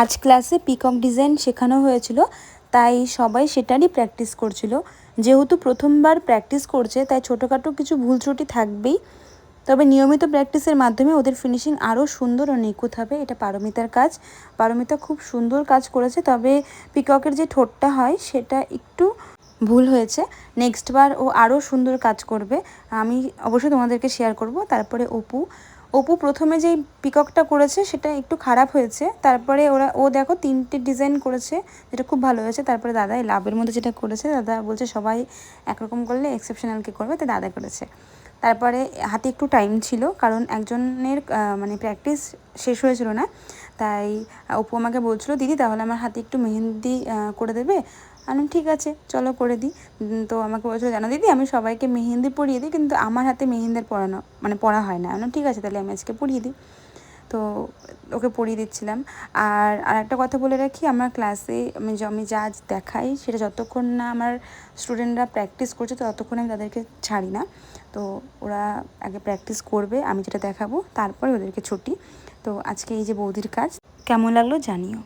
আজ ক্লাসে peacock design শেখানো হয়েছিল, তাই সবাই সেটারই প্র্যাকটিস করছিল। যেহেতু প্রথমবার প্র্যাকটিস করছে, তাই ছোটোখাটো কিছু ভুল ত্রুটি থাকবেই। তবে নিয়মিত প্র্যাকটিসের মাধ্যমে ওদের ফিনিশিং আরও সুন্দর ও নিখুঁত হবে। এটা পারমিতার কাজ। পারমিতা খুব সুন্দর কাজ করেছে, তবে পিককের যে ঠোঁটটা হয় সেটা একটু ভুল হয়েছে। নেক্সট বার ও আরও সুন্দর কাজ করবে, আমি অবশ্যই তোমাদেরকে শেয়ার করব। তারপরে অপু প্রথমে যেই পিককটা করেছে সেটা একটু খারাপ হয়েছে, তারপরে ও দেখো 3টে ডিজাইন করেছে, যেটা খুব ভালো হয়েছে। তারপরে দাদা এই লাভের মধ্যে যেটা করেছে, দাদা বলছে সবাই একরকম করলে এক্সেপশনালকে করবে, তাই দাদা করেছে। তারপরে হাতে একটু টাইম ছিল, কারণ একজনের মানে প্র্যাকটিস শেষ হয়েছিল না, তাই অপু আমাকে বলছিল, দিদি তাহলে আমার হাতে একটু মেহেন্দি করে দেবে। আমি ঠিক আছে চলো করে দিই। তো আমাকে বলছিল, জানো দিদি আমি সবাইকে মেহেন্দি পরিয়ে দিই, কিন্তু আমার হাতে মেহেন্দির পরানো মানে পরা হয় না। আমি ঠিক আছে তাহলে আমি আজকে পরিয়ে দিই। তো ওকে পরিয়ে দিচ্ছিলাম। আর একটা কথা বলে রাখি, আমার ক্লাসে আমি যা দেখাই সেটা যতক্ষণ না আমার স্টুডেন্টরা প্র্যাকটিস করছে ততক্ষণ আমি তাদেরকে ছাড়ি না। তো ওরা আগে প্র্যাকটিস করবে, আমি যেটা দেখাবো, তারপরে ওদেরকে ছুটি। তো আজকে এই যে বৌদির কাজ কেমন লাগলো জানিও।